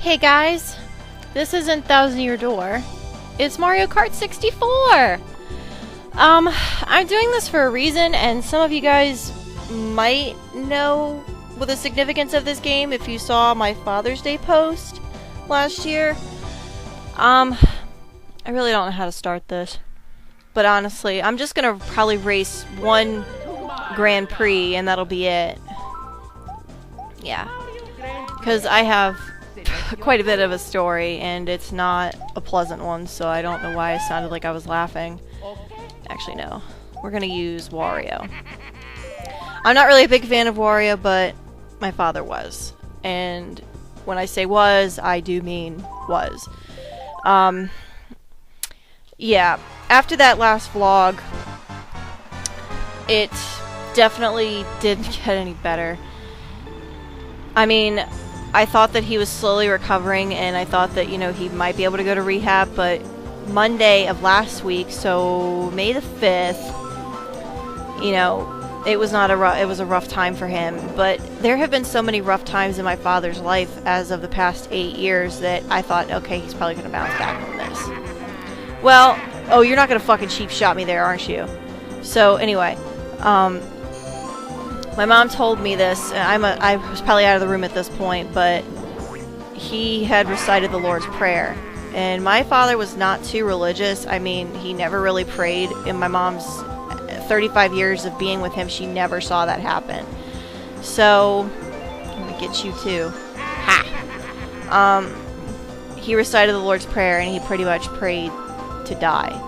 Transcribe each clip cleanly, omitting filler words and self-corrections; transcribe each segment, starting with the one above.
Hey guys, this isn't Thousand Year Door. It's Mario Kart 64! I'm doing this for a reason, and some of you guys might know what the significance of this game if you saw my Father's Day post last year. I really don't know how to start this. But honestly, I'm just gonna probably race one Grand Prix, and that'll be it. Yeah. Because I have quite a bit of a story, and it's not a pleasant one, so I don't know why I sounded like I was laughing. Actually, no. We're gonna use Wario. I'm not really a big fan of Wario, but my father was. And when I say was, I do mean was. Yeah. After that last vlog, it definitely didn't get any better. I mean, I thought that he was slowly recovering, and I thought that, you know, he might be able to go to rehab, but Monday of last week, so May the 5th, you know, it was a rough time for him. But there have been so many rough times in my father's life as of the past 8 years that I thought, okay, he's probably going to bounce back from this. Well, oh, you're not going to fucking cheap shot me there, aren't you? So, anyway, my mom told me this. I was probably out of the room at this point, but he had recited the Lord's Prayer. And my father was not too religious. I mean, he never really prayed. In my mom's 35 years of being with him, she never saw that happen. So, I'm gonna get you too. Ha! He recited the Lord's Prayer, and he pretty much prayed to die.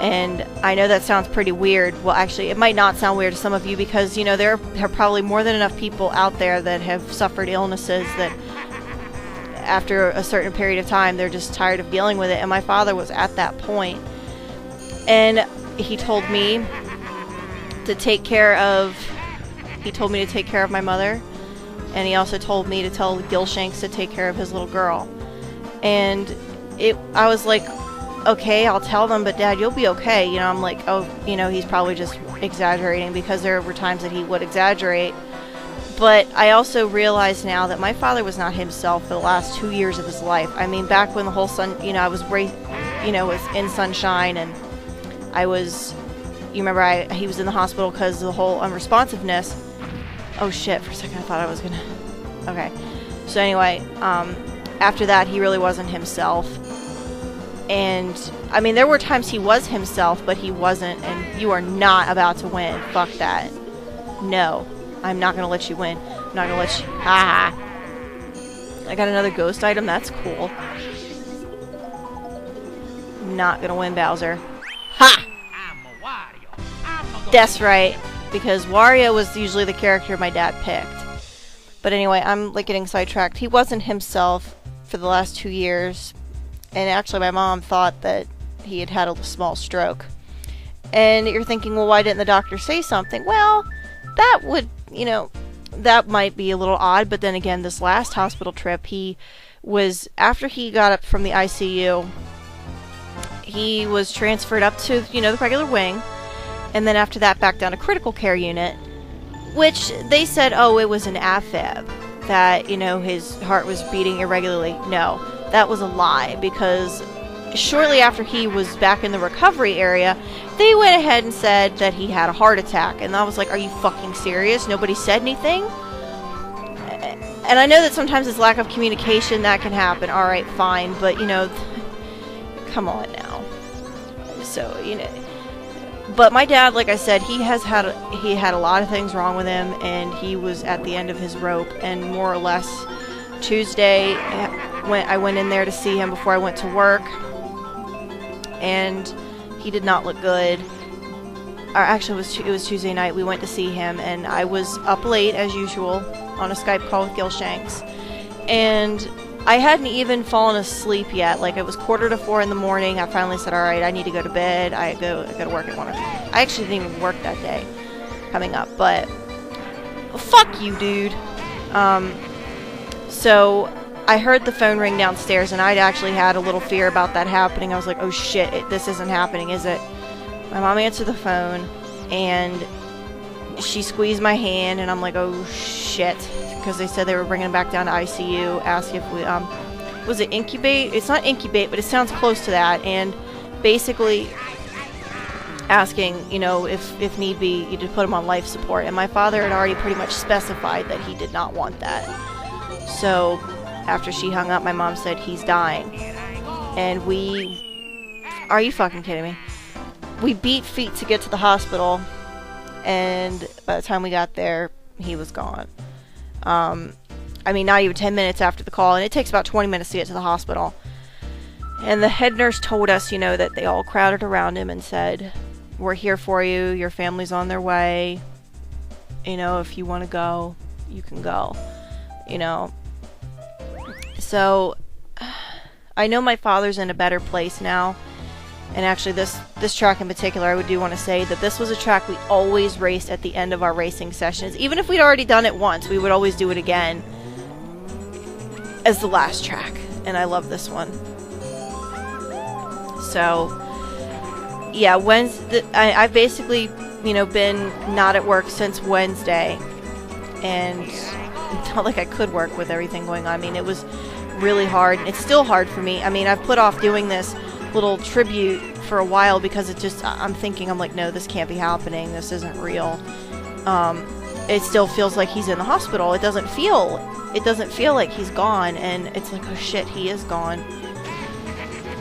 And I know that sounds pretty weird. Well, actually, it might not sound weird to some of you because, you know, there are probably more than enough people out there that have suffered illnesses that after a certain period of time, they're just tired of dealing with it. And my father was at that point. And he told me to take care of my mother. And he also told me to tell Gilshanks to take care of his little girl. And I was like, okay, I'll tell them, but Dad, you'll be okay. You know, I'm like, oh, you know, he's probably just exaggerating, because there were times that he would exaggerate. But I also realize now that my father was not himself for the last 2 years of his life. I mean, back when the whole I was in Sunshine, and you remember he was in the hospital because of the whole unresponsiveness. Oh shit, for a second I thought I was gonna, okay. So anyway, after that, he really wasn't himself. And, I mean, there were times he was himself, but he wasn't, and you are not about to win. Fuck that. No. I'm not gonna let you win. I'm not gonna let you... Ah! I got another ghost item? That's cool. Not gonna win, Bowser. Ha! That's right. Because Wario was usually the character my dad picked. But anyway, I'm, like, getting sidetracked. He wasn't himself for the last 2 years. And actually, my mom thought that he had had a small stroke. And you're thinking, well, why didn't the doctor say something? Well, that would, you know, that might be a little odd. But then again, this last hospital trip, after he got up from the ICU, he was transferred up to, you know, the regular wing. And then after that, back down to critical care unit, which they said, oh, it was an AFib, that, you know, his heart was beating irregularly. No. That was a lie, because shortly after he was back in the recovery area, they went ahead and said that he had a heart attack. And I was like, are you fucking serious? Nobody said anything? And I know that sometimes it's lack of communication that can happen. Alright, fine. But, you know, come on now. So, you know. But my dad, like I said, he had a lot of things wrong with him, and he was at the end of his rope. And more or less, Tuesday, I went in there to see him before I went to work, and he did not look good. Or actually, it was Tuesday night. We went to see him, and I was up late as usual on a Skype call with Gilshanks, and I hadn't even fallen asleep yet. Like, it was 3:45 in the morning. I finally said, all right, I need to go to bed. I go to work at 1 o'clock. I actually didn't even work that day coming up, but well, fuck you, dude. So I heard the phone ring downstairs, and I'd actually had a little fear about that happening. I was like, oh shit, this isn't happening, is it? My mom answered the phone, and she squeezed my hand, and I'm like, oh shit, because they said they were bringing him back down to ICU, asked if was it incubate? It's not incubate, but it sounds close to that. And basically asking, you know, if need be, you to put him on life support. And my father had already pretty much specified that he did not want that. So after she hung up, my mom said, he's dying. And are you fucking kidding me? We beat feet to get to the hospital, and by the time we got there, he was gone. I mean, not even 10 minutes after the call, and it takes about 20 minutes to get to the hospital. And the head nurse told us, you know, that they all crowded around him and said, we're here for you, your family's on their way, you know, if you want to go, you can go, you know. So, I know my father's in a better place now. And actually, this track in particular, I do want to say that this was a track we always raced at the end of our racing sessions. Even if we'd already done it once, we would always do it again as the last track. And I love this one. So, yeah, I've basically, you know, been not at work since Wednesday. And it's not like I could work with everything going on. I mean, it was really hard. It's still hard for me. I mean, I've put off doing this little tribute for a while because it just, I'm like, no, this can't be happening, this isn't real. It still feels like he's in the hospital. It doesn't feel like he's gone, and it's like, oh shit, he is gone.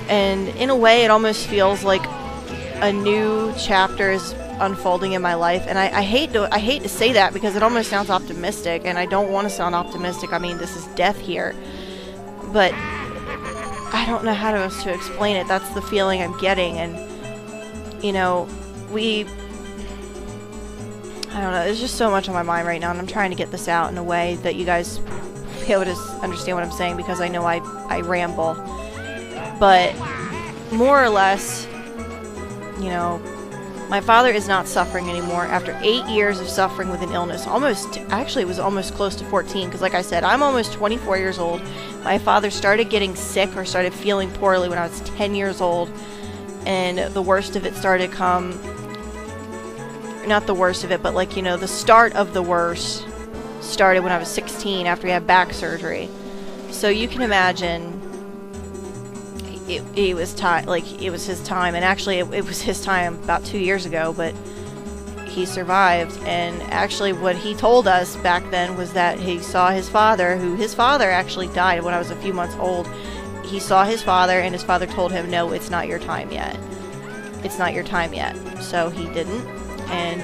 And in a way, it almost feels like a new chapter is unfolding in my life. And I hate to say that because it almost sounds optimistic, and I don't want to sound optimistic. I mean, this is death here, but I don't know how to explain it. That's the feeling I'm getting. And, you know, I don't know, there's just so much on my mind right now, and I'm trying to get this out in a way that you guys be able to understand what I'm saying, because I know I ramble. But more or less, you know, my father is not suffering anymore after 8 years of suffering with an illness. Actually, it was almost close to 14, because like I said, I'm almost 24 years old. My father started getting sick or started feeling poorly when I was 10 years old, and the worst of it started not the worst of it, but like, you know, the start of the worst started when I was 16 after he had back surgery. So you can imagine it was time, like, it was his time. And actually it was his time about 2 years ago, but he survived. And actually what he told us back then was that he saw his father, his father actually died when I was a few months old. He saw his father, and his father told him, no, it's not your time yet. It's not your time yet. So he didn't, and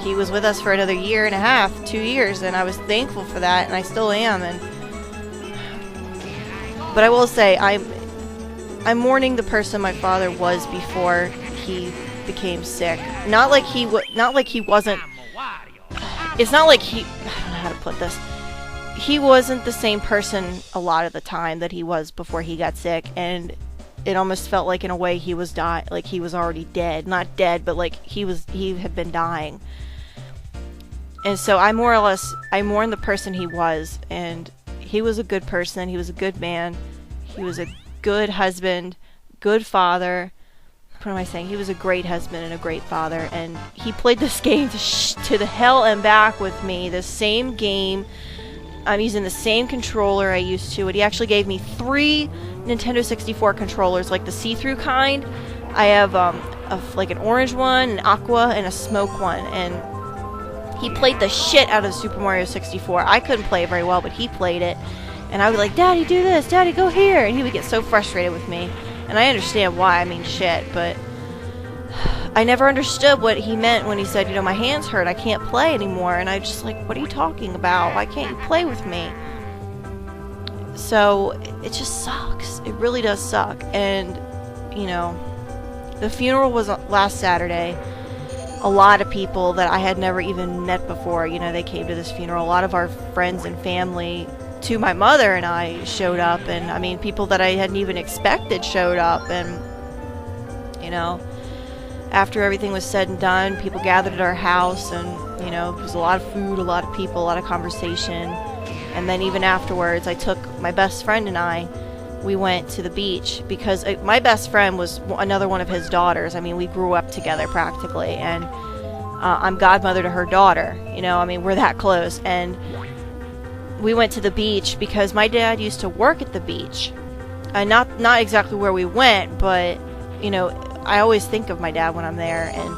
he was with us for another 1.5 years, 2 years, and I was thankful for that, and I still am. But I will say, I'm mourning the person my father was before he became sick. Not like he wasn't. It's not like he. I don't know how to put this. He wasn't the same person a lot of the time that he was before he got sick, and it almost felt like in a way he was like he was already dead. Not dead, but like he had been dying. And so I mourn the person he was, and he was a good person. He was a good man. He was a good husband, good father. What am I saying? He was a great husband and a great father. And he played this game to the hell and back with me. The same game. I'm using the same controller I used to. And he actually gave me 3 Nintendo 64 controllers, like the see-through kind. I have like an orange one, an aqua, and a smoke one. And he played the shit out of Super Mario 64. I couldn't play it very well, but he played it. And I would be like, Daddy, do this. Daddy, go here. And he would get so frustrated with me. And I understand why. I mean, shit. But I never understood what he meant when he said, you know, my hands hurt. I can't play anymore. And I just like, what are you talking about? Why can't you play with me? So it just sucks. It really does suck. And, you know, the funeral was last Saturday. A lot of people that I had never even met before, you know, they came to this funeral. A lot of our friends and family to my mother and I showed up, and I mean, people that I hadn't even expected showed up. And, you know, after everything was said and done, people gathered at our house, and, you know, there was a lot of food, a lot of people, a lot of conversation. And then even afterwards, I took my best friend and we went to the beach, because my best friend was another one of his daughters. I mean, we grew up together practically, and I'm godmother to her daughter, you know, I mean, we're that close. And we went to the beach because my dad used to work at the beach. Not exactly where we went, but, you know, I always think of my dad when I'm there, and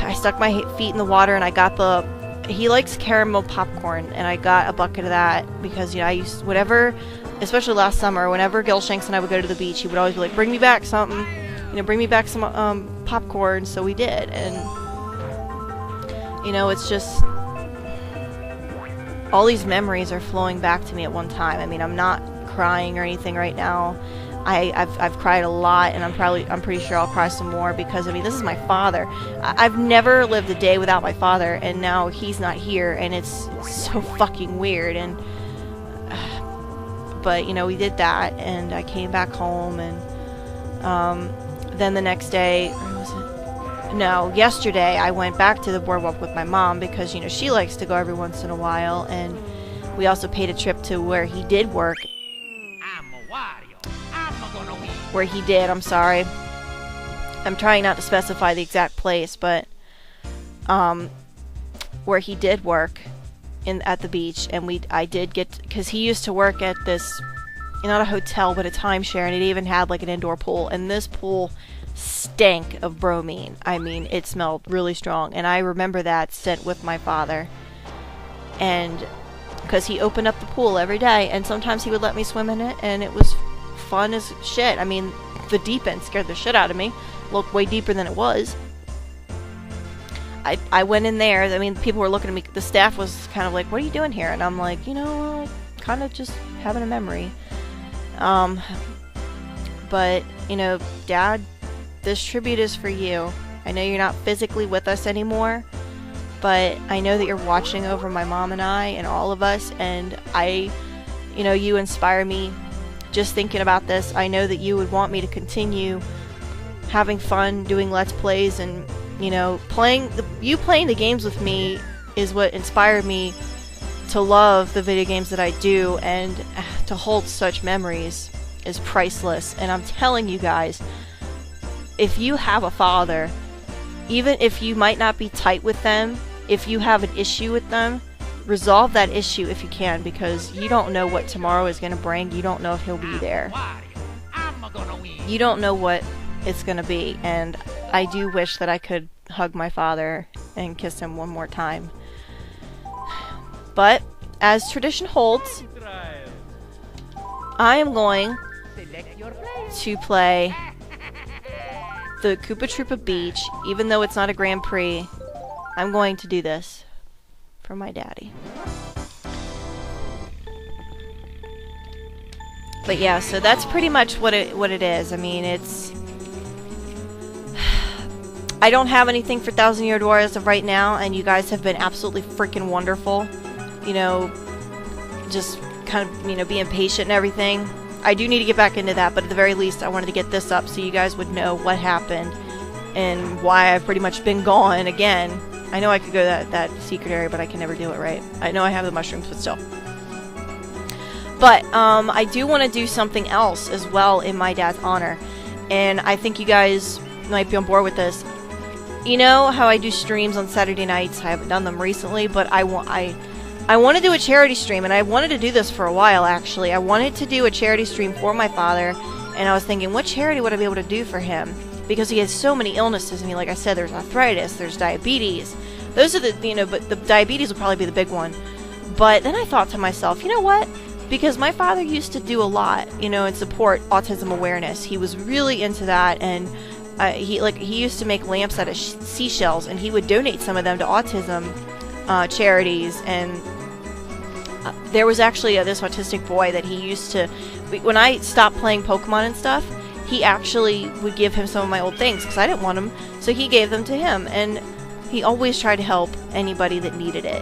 I stuck my feet in the water, and I got he likes caramel popcorn, and I got a bucket of that because, you know, I used, whatever, especially last summer, whenever Gil Shanks and I would go to the beach, he would always be like, bring me back something, you know, bring me back some popcorn, so we did, and, you know, it's just, all these memories are flowing back to me at one time. I mean, I'm not crying or anything right now. I've cried a lot, and I'm pretty sure I'll cry some more because, I mean, this is my father. I've never lived a day without my father, and now he's not here, and it's so fucking weird. And but, you know, we did that, and I came back home, and then the next day, or was it? No, yesterday I went back to the boardwalk with my mom because, you know, she likes to go every once in a while, and we also paid a trip to where he did work. I'm sorry. I'm trying not to specify the exact place, but where he did work at the beach, and I did get, because he used to work at this, not a hotel, but a timeshare, and it even had like an indoor pool, and this pool stank of bromine. I mean, it smelled really strong, and I remember that sent with my father, and because he opened up the pool every day, and sometimes he would let me swim in it, and it was fun as shit. I mean, the deep end scared the shit out of me. Looked way deeper than it was. I went in there. I mean, people were looking at me. The staff was kind of like, what are you doing here? And I'm like, you know, kind of just having a memory. But, you know, Dad, this tribute is for you. I know you're not physically with us anymore, but I know that you're watching over my mom and I and all of us, and you know, you inspire me. Just thinking about this, I know that you would want me to continue having fun, doing Let's Plays, and, you know, playing the games with me is what inspired me to love the video games that I do, and to hold such memories is priceless. And I'm telling you guys, if you have a father, even if you might not be tight with them, if you have an issue with them, resolve that issue if you can, because you don't know what tomorrow is going to bring. You don't know if he'll be there. You don't know what it's going to be, and I do wish that I could hug my father and kiss him one more time. But as tradition holds, I am going to play the Koopa Troopa Beach. Even though it's not a Grand Prix, I'm going to do this for my daddy. But yeah, so that's pretty much what it is. I mean, it's, I don't have anything for Thousand Year Door as of right now, and you guys have been absolutely freaking wonderful. You know, just kind of, you know, being patient and everything. I do need to get back into that, but at the very least, I wanted to get this up so you guys would know what happened and why I've pretty much been gone again. I know I could go that secret area, but I can never do it right. I know I have the mushrooms, but still. But I do want to do something else as well in my dad's honor, and I think you guys might be on board with this. You know how I do streams on Saturday nights? I haven't done them recently, but I want to do a charity stream, and I wanted to do this for a while, actually. I wanted to do a charity stream for my father, and I was thinking, what charity would I be able to do for him? Because he has so many illnesses. I mean, like I said, there's arthritis, there's diabetes. Those are the, you know, but the diabetes will probably be the big one. But then I thought to myself, you know what? Because my father used to do a lot, you know, and support autism awareness. He was really into that, and he used to make lamps out of seashells, and he would donate some of them to autism charities. And there was actually this autistic boy that he used to, when I stopped playing Pokemon and stuff, he actually would give him some of my old things because I didn't want them, so he gave them to him, and he always tried to help anybody that needed it.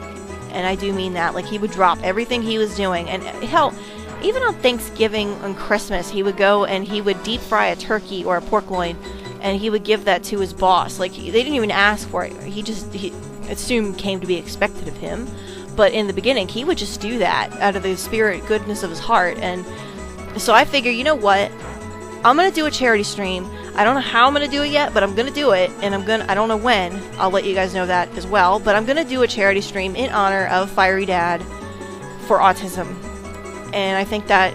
And I do mean that. Like, he would drop everything he was doing, and hell, even on Thanksgiving and Christmas, he would go and he would deep fry a turkey or a pork loin, and he would give that to his boss. Like, they didn't even ask for it. He assumed came to be expected of him. But in the beginning, he would just do that out of the spirit goodness of his heart. And so I figure, you know what? I'm going to do a charity stream. I don't know how I'm going to do it yet, but I'm going to do it. And I don't know when. I'll let you guys know that as well. But I'm going to do a charity stream in honor of FieryDad for autism. And I think that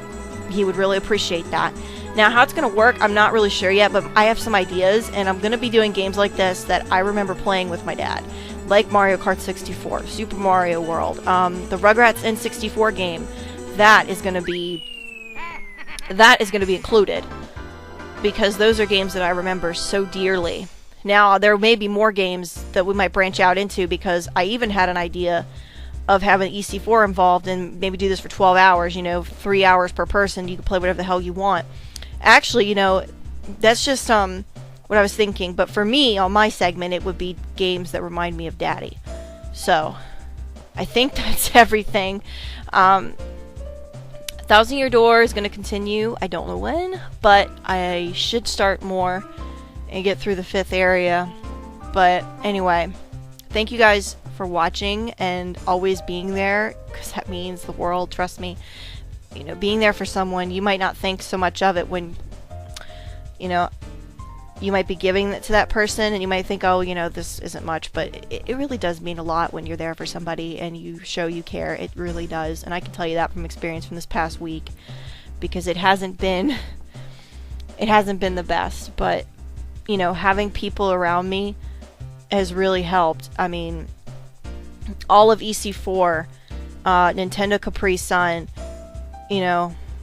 he would really appreciate that. Now, how it's going to work, I'm not really sure yet, but I have some ideas, and I'm going to be doing games like this that I remember playing with my dad, like Mario Kart 64, Super Mario World, the Rugrats N64 game. That is going to be included, because those are games that I remember so dearly. Now, there may be more games that we might branch out into, because I even had an idea of having EC4 involved and maybe do this for 12 hours, 3 hours per person. You can play whatever the hell you want. Actually, that's just what I was thinking. But for me, on my segment, it would be games that remind me of Daddy. So, I think that's everything. 1,000 Year Door is going to continue. I don't know when, but I should start more and get through the 5th area. But anyway, thank you guys for watching and always being there, because that means the world. Trust me. Being there for someone, you might not think so much of it when, you might be giving it to that person and you might think, oh, this isn't much, but it really does mean a lot when you're there for somebody and you show you care. It really does. And I can tell you that from experience from this past week, because it hasn't been the best, but having people around me has really helped. I mean, all of EC4, Nintendo Capri Sun,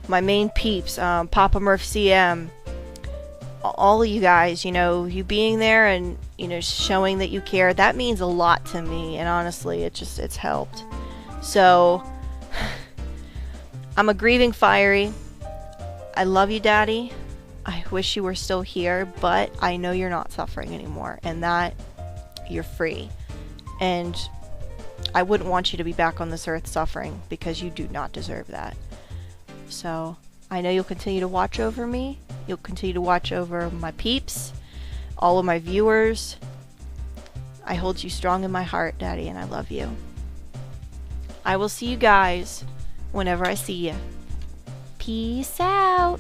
my main peeps, Papa Murph CM, all of you guys, you being there and, showing that you care, that means a lot to me, and honestly, it's helped. So, I'm a grieving Fiery. I love you, Daddy. I wish you were still here, but I know you're not suffering anymore, and that you're free. And I wouldn't want you to be back on this earth suffering, because you do not deserve that. So, I know you'll continue to watch over me. You'll continue to watch over my peeps, all of my viewers. I hold you strong in my heart, Daddy, and I love you. I will see you guys whenever I see you. Peace out.